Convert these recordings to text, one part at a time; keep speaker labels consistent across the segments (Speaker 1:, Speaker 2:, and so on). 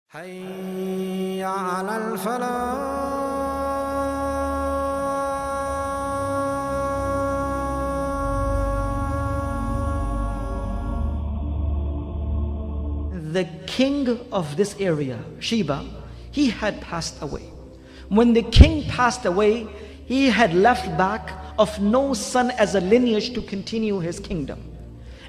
Speaker 1: حي على الفلاح.
Speaker 2: The king of this area, Sheba, he had passed away. When the king passed away, he had left back of no son as a lineage to continue his kingdom.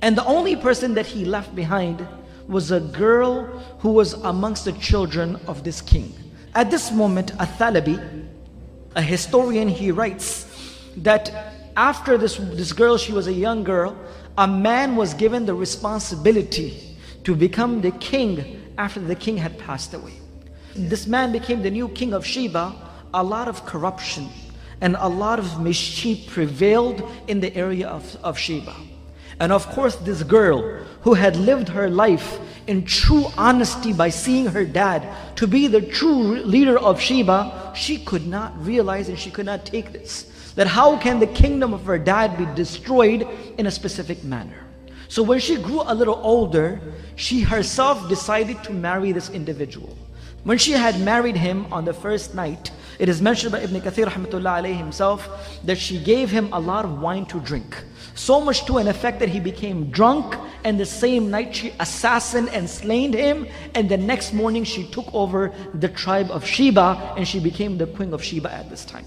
Speaker 2: And the only person that he left behind was a girl who was amongst the children of this king. At this moment, Athalabi, a historian, he writes that after this girl, she was a young girl, a man was given the responsibility to become the king after the king had passed away. This man became the new king of Sheba. A lot of corruption and a lot of mischief prevailed in the area of Sheba. And of course, this girl who had lived her life in true honesty by seeing her dad to be the true leader of Sheba, she could not realize and she could not take this. That how can the kingdom of her dad be destroyed in a specific manner? So when she grew a little older, she herself decided to marry this individual. When she had married him on the first night, it is mentioned by Ibn Kathir rahmatullah alayhi himself that she gave him a lot of wine to drink. So much to an effect that he became drunk, and the same night she assassinated and slain him, and the next morning she took over the tribe of Sheba and she became the queen of Sheba at this time.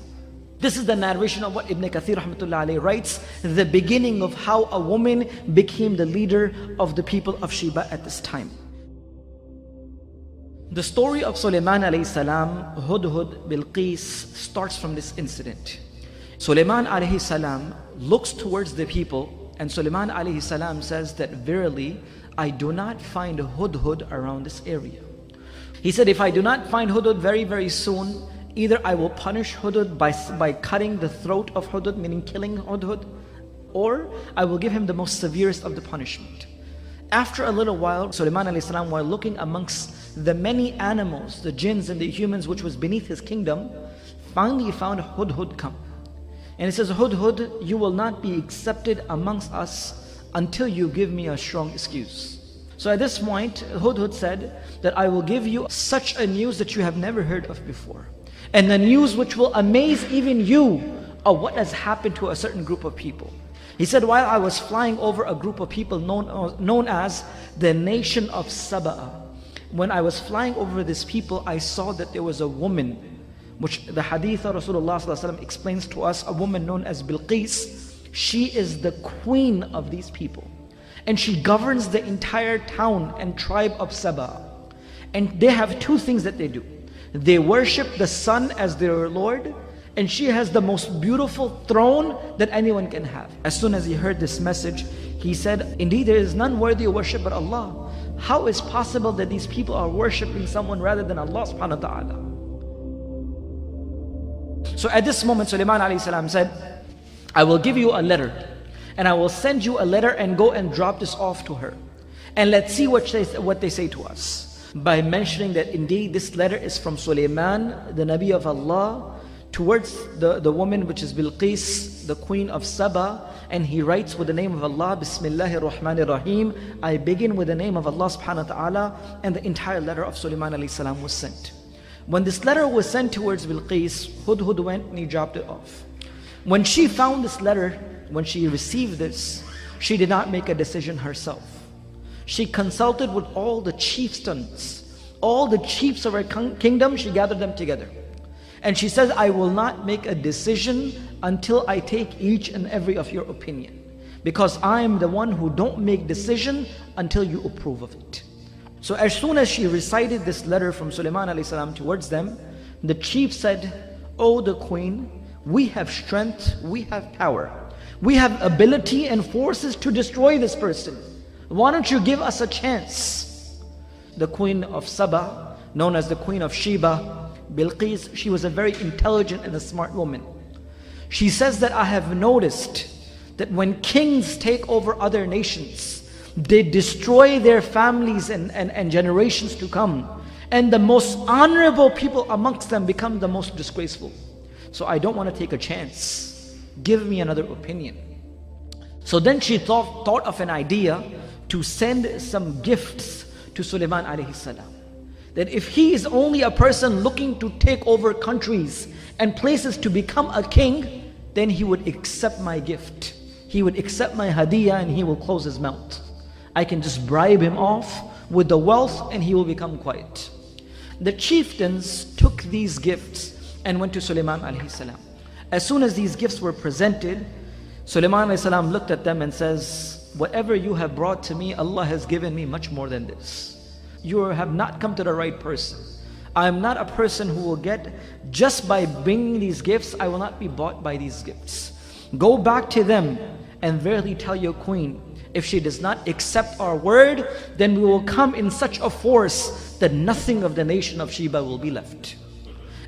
Speaker 2: This is the narration of what Ibn Kathir rahmatullah alayhi writes, the beginning of how a woman became the leader of the people of Sheba at this time. The story of Sulaiman alayhi salam, Hudhud, Bilqis starts from this incident. Sulaiman alayhi salam looks towards the people, and Sulaiman alayhi salam says that verily I do not find Hudhud around this area. He said, if I do not find Hudhud very soon, either I will punish Hudhud by cutting the throat of Hudhud, meaning killing Hudhud, or I will give him the most severest of the punishment. After a little while, Sulaiman alayhi salam, while looking amongst the many animals, the jinns and the humans which was beneath his kingdom, finally found Hudhud come. And he says, Hudhud, you will not be accepted amongst us until you give me a strong excuse. So at this point, Hudhud said that I will give you such a news that you have never heard of before. And the news which will amaze even you of what has happened to a certain group of people. He said, while I was flying over a group of people known as the nation of Sabe, when I was flying over this people, I saw that there was a woman, which the hadith of Rasulullah explains to us, a woman known as Bilqis. She is the queen of these people. And she governs the entire town and tribe of Sabe. And they have two things that they do. They worship the sun as their Lord, and she has the most beautiful throne that anyone can have. As soon as he heard this message, he said, indeed there is none worthy of worship but Allah. How is possible that these people are worshipping someone rather than Allah subhanahu wa ta'ala? So at this moment, Sulaiman alayhi salam said, I will give you a letter, and I will send you a letter and go and drop this off to her. And let's see what they say to us. By mentioning that indeed this letter is from Sulaiman, the Nabi of Allah, towards the woman which is Bilqis, the queen of Sabe, and he writes with the name of Allah, Bismillahir Rahmanir Rahim. I begin with the name of Allah subhanahu wa ta'ala, and the entire letter of Sulaiman alayhi salam was sent. When this letter was sent towards Bilqis, Hudhud went and he dropped it off. When she found this letter, when she received this, she did not make a decision herself. She consulted with all the chieftains, all the chiefs of her kingdom, she gathered them together. And she says, I will not make a decision until I take each and every of your opinion. Because I am the one who don't make decision until you approve of it. So as soon as she recited this letter from Sulaiman alayhi salam towards them, the chief said, O the queen, we have strength, we have power. We have ability and forces to destroy this person. Why don't you give us a chance? The queen of Sabe, known as the queen of Sheba, Bilqis, she was a very intelligent and a smart woman. She says that I have noticed that when kings take over other nations, they destroy their families and generations to come. And the most honorable people amongst them become the most disgraceful. So I don't want to take a chance. Give me another opinion. So then she thought of an idea to send some gifts to Sulaiman alayhi salam. that if he is only a person looking to take over countries and places to become a king, then he would accept my gift. He would accept my hadiyah and he will close his mouth. I can just bribe him off with the wealth and he will become quiet. The chieftains took these gifts and went to Sulaiman alayhi salam. As soon as these gifts were presented, Sulaiman alayhi salam looked at them and says, whatever you have brought to me, Allah has given me much more than this. You have not come to the right person. I am not a person who will get, just by bringing these gifts, I will not be bought by these gifts. Go back to them and verily tell your queen, if she does not accept our word, then we will come in such a force that nothing of the nation of Sheba will be left.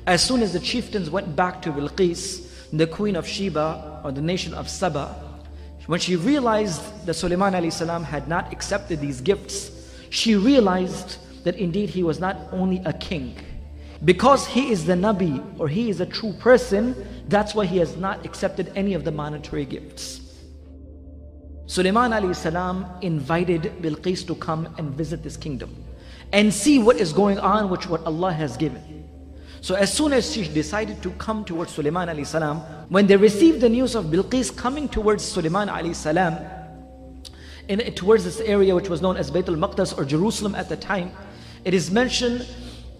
Speaker 2: As soon as the chieftains went back to Bilqis, the queen of Sheba, or the nation of Saba, when she realized that Sulaiman alayhi salam had not accepted these gifts, she realized that indeed he was not only a king. Because he is the Nabi, or he is a true person, that's why he has not accepted any of the monetary gifts. Sulaiman alayhi salam invited Bilqis to come and visit this kingdom and see what is going on, which what Allah has given. So as soon as she decided to come towards Sulaiman alayhi salam, when they received the news of Bilqis coming towards Sulaiman alayhi salam, towards this area which was known as Bayt al-Maqdis or Jerusalem at the time, it is mentioned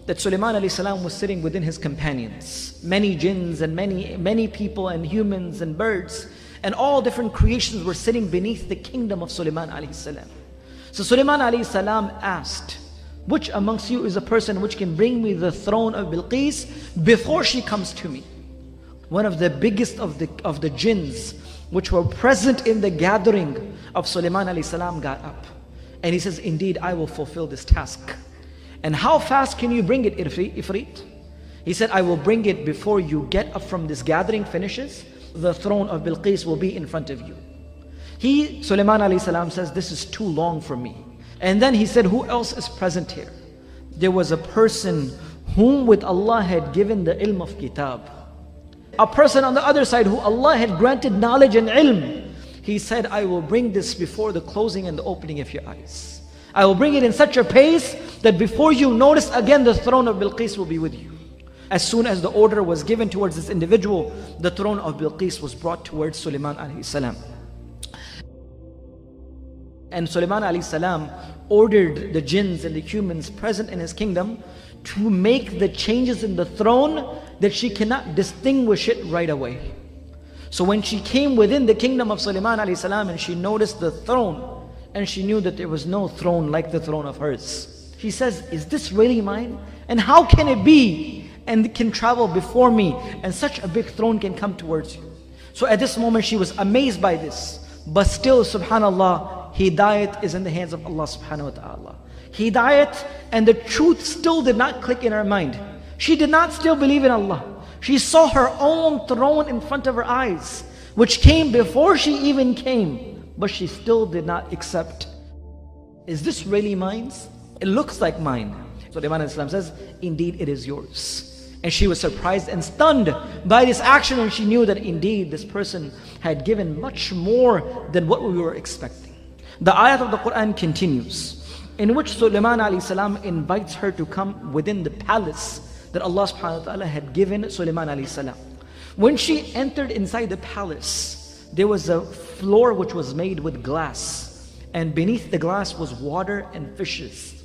Speaker 2: that Sulaiman alayhi salam was sitting within his companions. Many jinns and many people and humans and birds and all different creations were sitting beneath the kingdom of Sulaiman alayhi salam. So Sulaiman alayhi salam asked, which amongst you is a person which can bring me the throne of Bilqis before she comes to me? One of the biggest of the jinns which were present in the gathering of Sulaiman alayhi salam got up. And he says, indeed, I will fulfill this task. And how fast can you bring it, Ifrit? He said, I will bring it before you get up from this gathering finishes. The throne of Bilqis will be in front of you. Sulaiman alayhi salam says, this is too long for me. And then he said, who else is present here? There was a person whom with Allah had given the ilm of kitab. A person on the other side who Allah had granted knowledge and ilm. He said, I will bring this before the closing and the opening of your eyes. I will bring it in such a pace that before you notice again, the throne of Bilqis will be with you. As soon as the order was given towards this individual, the throne of Bilqis was brought towards Sulaiman alayhi salam. And Sulaiman alayhi salam ordered the jinns and the humans present in his kingdom to make the changes in the throne that she cannot distinguish it right away. So when she came within the kingdom of Sulaiman alayhi salam and she noticed the throne, and she knew that there was no throne like the throne of hers, she says, is this really mine? And how can it be and it can travel before me and such a big throne can come towards you? So at this moment she was amazed by this. But still, subhanallah, hidayat is in the hands of Allah subhanahu wa ta'ala. Hidayat and the truth still did not click in her mind. She did not still believe in Allah. She saw her own throne in front of her eyes, which came before she even came, but she still did not accept. Is this really mine? It looks like mine. So Sulaiman says, indeed it is yours. And she was surprised and stunned by this action, and she knew that indeed this person had given much more than what we were expecting. The ayat of the Quran continues, in which Sulaiman alayhi salam invites her to come within the palace that Allah subhanahu wa ta'ala had given Sulaiman alayhi salam. When she entered inside the palace, there was a floor which was made with glass, and beneath the glass was water and fishes.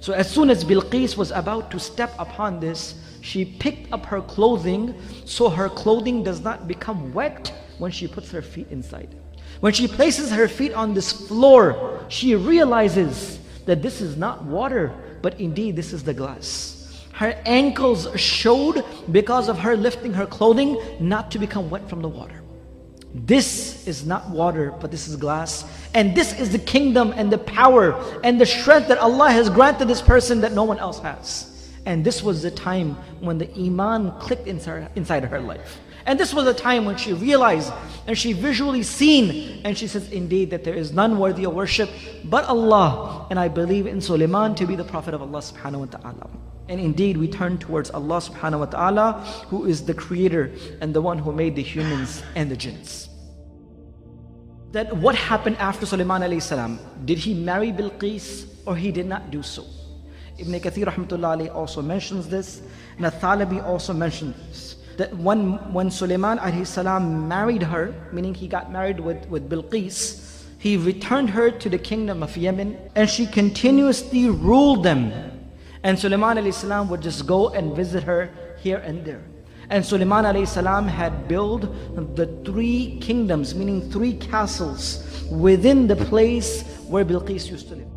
Speaker 2: So as soon as Bilqis was about to step upon this, she picked up her clothing so her clothing does not become wet when she puts her feet inside. When she places her feet on this floor, she realizes that this is not water, but indeed this is the glass. Her ankles showed because of her lifting her clothing not to become wet from the water. This is not water, but this is glass. And this is the kingdom and the power and the strength that Allah has granted this person that no one else has. And this was the time when the iman clicked inside her life. And this was the time when she realized and she visually seen, and she says, indeed that there is none worthy of worship but Allah, and I believe in Sulaiman to be the prophet of Allah subhanahu wa ta'ala. And indeed we turn towards Allah subhanahu wa ta'ala, who is the creator and the one who made the humans and the jinns. That what happened after Sulaiman alayhi salam? Did he marry Bilqis or he did not do so? Ibn Kathir rahmatullah alayhi also mentions this, and Al-Thalabi also mentions this. That when Sulaiman alayhi salam married her, meaning he got married with Bilqis, he returned her to the kingdom of Yemen, and she continuously ruled them. And Sulaiman alayhi salam would just go and visit her here and there. And Sulaiman alayhi salam had built the 3 kingdoms, meaning 3 castles within the place where Bilqis used to live.